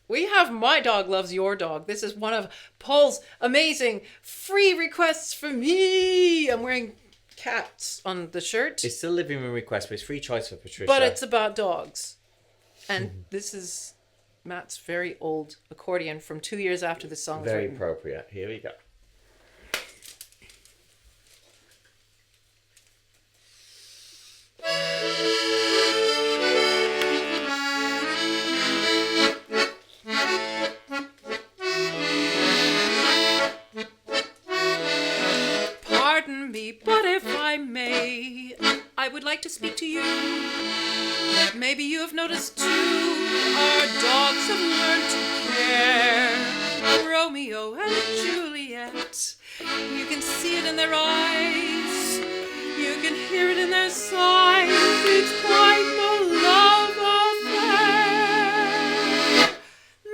We have My Dog Loves Your Dog. This is one of Paul's amazing free requests for me. I'm wearing cats on the shirt. It's still a living room request, but it's free choice for Patricia. But it's about dogs. And this is Matt's very old accordion from 2 years after the song was very written. appropriate. Here we go. Pardon me, but if I may, I would like to speak to you. Maybe you have noticed too, our dogs have learned to care. Romeo and Juliet, you can see it in their eyes, you can hear it in their sighs. It's quite the love affair.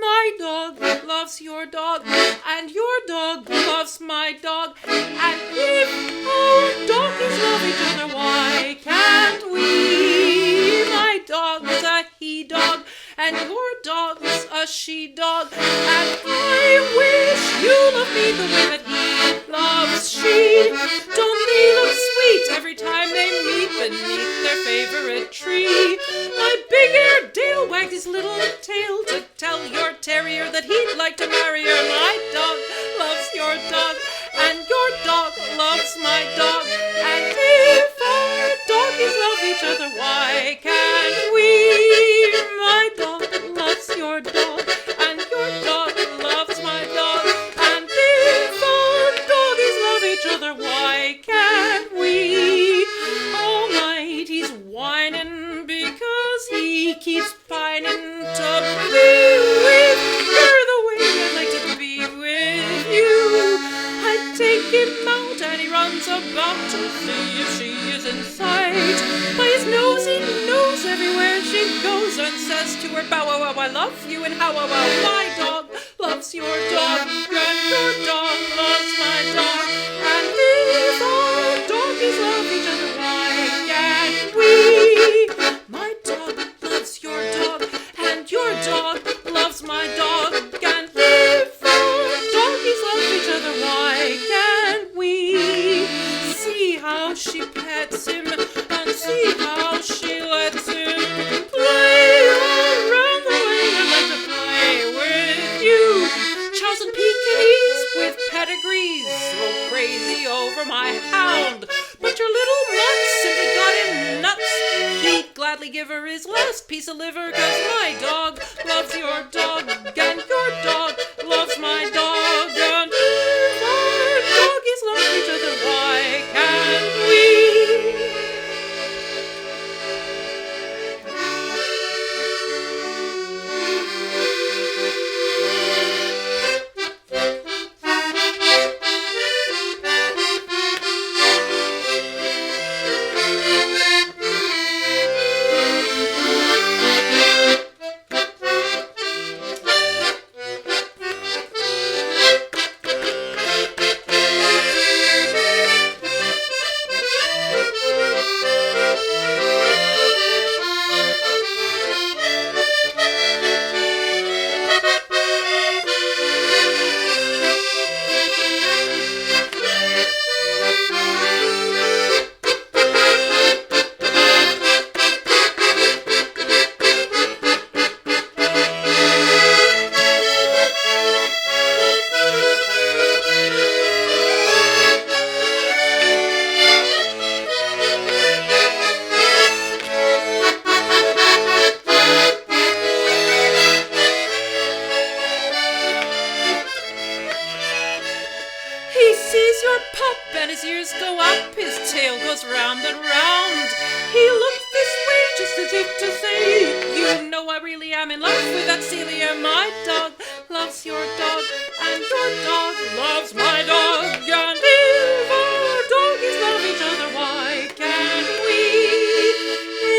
My dog loves your dog, and your dog loves my dog. And if our doggies love each other, why can't we? My dog's a he dog, and your dog's a she dog. And I wish you loved me the way that he loves she. Don't they look sweet every time they meet beneath their favorite tree? My big-eared Dale wagged his little tail to tell your terrier that he'd like to marry her. My dog loves your dog, and your dog loves my dog. And if our doggies love each other, why can't we? My dog loves your dog, and your dog loves my dog. And if our doggies love each other, why can't we? All night he's whining because he keeps pining to be with her the way I'd like to be with you. I take him out and he runs about to see if she is in sight. By his nose he knows everywhere she goes and says to her, bow wow wow, I love you, and how wow wow. My dog loves your dog, and your dog loves my dog. And if our doggies love each other, why can't we? My dog loves your dog, and your dog loves my dog. And if our doggies love each other, why can't we? See how she pets him, and see how she lets him play around the way I like to play with you. Chows and Pekingese with pedigrees, so crazy over my hound. But your little mutt simply got him nuts. He'd gladly give her his last piece of liver, 'cause my dog loves your dog, and your dog loves my dog. And if our doggies love each other, why can't we? He sees your pup and his ears go up, his tail goes round and round. He looks this way just as if to say, you know I really am in love with that Celia. My dog loves your dog, and your dog loves my dog. And if our doggies love each other, why can't we?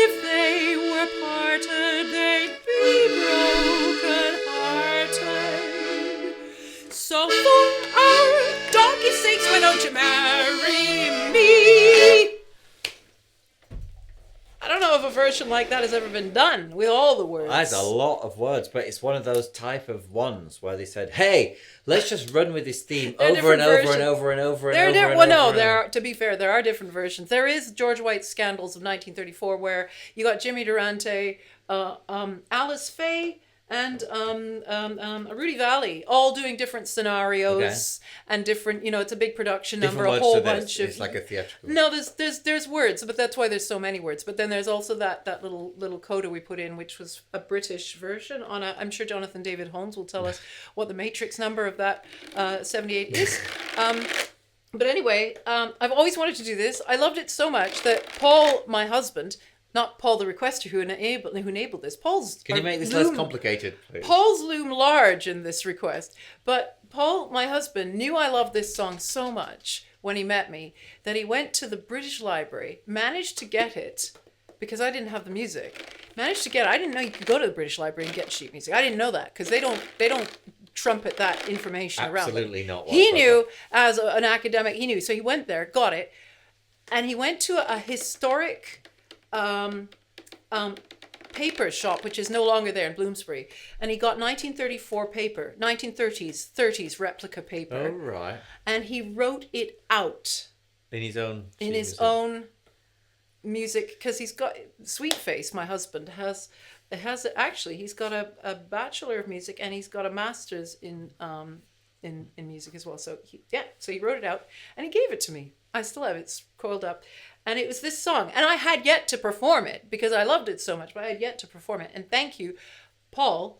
If they were parted, they'd be broken hearted. So for our doggy's sakes, why don't you marry me? I don't know if a version version like that has ever been done with all the words. That's a lot of words, but it's one of those type of ones where they said, "Hey, let's just run with this theme over and over and over and over and over." Well, no, there. To be fair, there are different versions. There is George White's Scandals of 1934, where you got Jimmy Durante, Alice Faye, and Rudy Valley all doing different scenarios and different. It's a big production number, a whole bunch of. It's like a theatrical. No, there's words, but that's why there's so many words. But then there's also that little coda we put in, which was a British version on a. I'm sure Jonathan David Holmes will tell us what the matrix number of that 78 is. But anyway, I've always wanted to do this. I loved it so much that Paul, my husband. Not Paul the requester who enabled this. Can you make this less complicated, please? Paul's loom large in this request. But Paul, my husband, knew I loved this song so much when he met me that he went to the British Library, managed to get it, because I didn't have the music. I didn't know you could go to the British Library and get sheet music. I didn't know that because they don't trumpet that information around. Absolutely not. He knew as an academic. He knew, so he went there, got it, and he went to a historic paper shop, which is no longer there in Bloomsbury, and he got 1934 paper, 1930s replica paper. Oh, right. And he wrote it out in his own music, because he's got Sweet Face. My husband has actually, he's got a Bachelor of Music and he's got a master's in music as well. So he wrote it out and he gave it to me. I still have it. It's coiled up. And it was this song. And I had yet to perform it because I loved it so much, but I had yet to perform it. And thank you, Paul,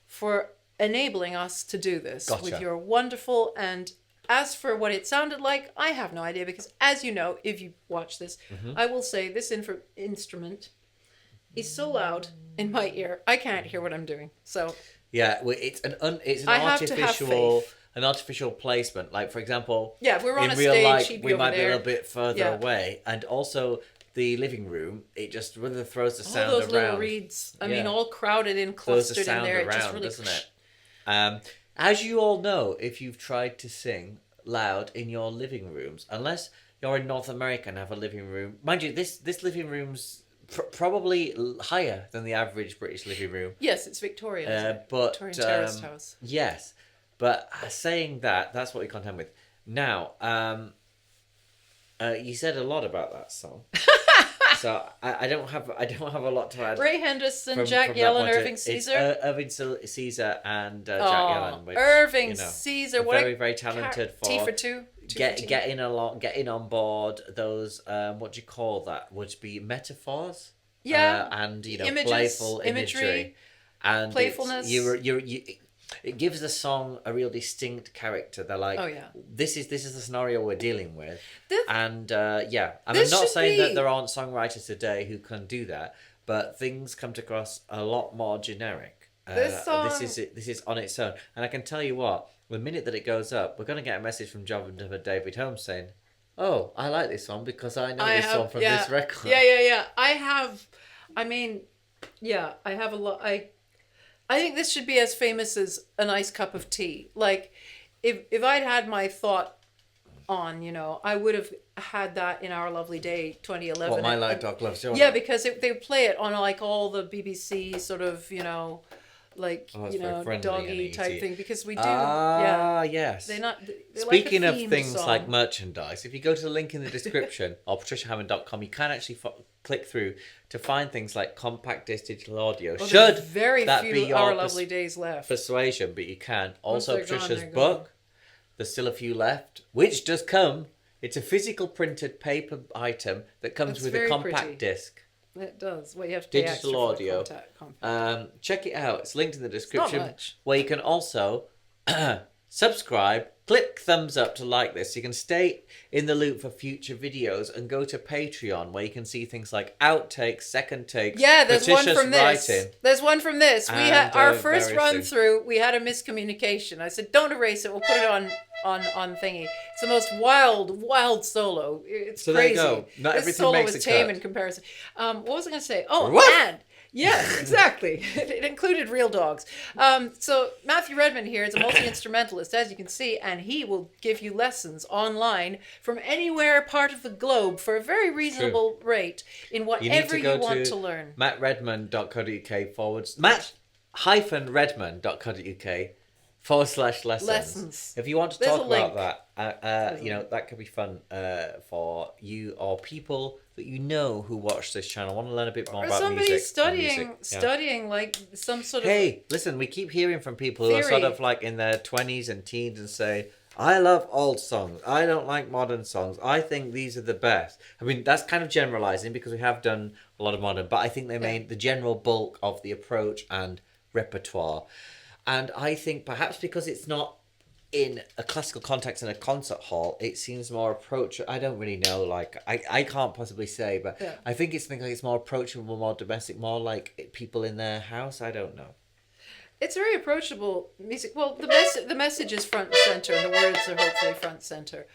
for enabling us to do this with your wonderful. And as for what it sounded like, I have no idea because, as you know, if you watch this, I will say this instrument is so loud in my ear, I can't hear what I'm doing. So yeah, well, it's an artificial placement. Like, for example, if we were on in a real stage, life, he'd be we over might be a there. little bit further away, and also the living room. It just really throws the sound all those around. little reeds. I mean, all crowded in, clustered in there. It just really doesn't it? As you all know, if you've tried to sing loud in your living rooms, unless you're in North America and have a living room, mind you, this living room's probably higher than the average British living room. Yes, it's Victorian. Victorian terraced house. Yes, but saying that, that's what we contend with. Now, you said a lot about that song, so I don't have a lot to add. Ray Henderson, Jack Yellen, Irving Caesar. Irving Caesar and Jack Yellen. Which, Irving Caesar, what very very talented for T for two. Getting on board those what do you call that? Would be metaphors. Yeah, and images, playful imagery and playfulness. It gives the song a real distinct character. They're like, this is the scenario we're dealing with, and I'm not saying that there aren't songwriters today who can do that, but things come across a lot more generic. This song, this is on its own, and I can tell you what. The minute that it goes up, we're going to get a message from David Holmes saying, "Oh, I like this song because I know this song from this record." Yeah. I have a lot. I think this should be as famous as a nice cup of tea. Like, if I'd had my thought on, I would have had that in Our Lovely Day 2011. What, My Live Dog Loves Your Yeah, because they play it on like all the BBC sort of, doggy type thing, because we do. Yes. They're Speaking like of things like merchandise, if you go to the link in the description or patriciahammond.com, you can actually click through to find things like compact disc digital audio. Well, Should very that few be your Our Lovely Days left. persuasion, but you can. Once Also, they're gone, Patricia's they're book, gone. there's still a few left, which does come. It's a physical printed paper item that comes It's with a very compact pretty. disc. It does. Well, you have to pay extra Digital for audio. compact. Check it out. It's linked in the description. much. Where you can also subscribe, click thumbs up to like this. You can stay in the loop for future videos and go to Patreon where you can see things like outtakes, second takes. Yeah, there's one Patricia's from this. writing. There's one from this. We had And, our first very run soon. through. We had a miscommunication. I said, "Don't erase it. We'll put it on thingy." It's the most wild solo. It's So crazy. there you go. Not this everything solo makes was a tame cut. in comparison. What was I going to say? Oh, Woof! and Yes, exactly. It included real dogs. So Matthew Redman here is a multi-instrumentalist, as you can see, and he will give you lessons online from anywhere part of the globe for a very reasonable rate in whatever you want to learn. mattredman.co.uk mattredman.co.uk/lessons. If you want to talk about that, that could be fun for you or people that you know who watch this channel, want to learn a bit more about music. Studying like some sort of... Hey, listen, we keep hearing from people who are sort of like in their 20s and teens and say, I love old songs. I don't like modern songs. I think these are the best. I mean, that's kind of generalizing because we have done a lot of modern, but I think they made the general bulk of the approach and repertoire. And I think perhaps because it's not in a classical context in a concert hall, it seems more approachable. I don't really know, like I can't possibly say, but I think it's more approachable, more domestic, more like people in their house. I don't know. It's very approachable music. Well, the message is front and center, and the words are hopefully front and center.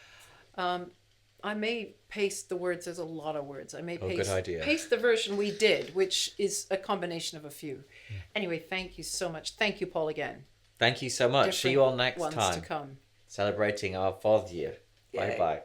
I may paste the words. There's a lot of words. I may paste the version we did, which is a combination of a few. Anyway, thank you so much. Thank you, Paul, again. Thank you so much. See you all next time. To come. Celebrating our 4th year. Bye-bye.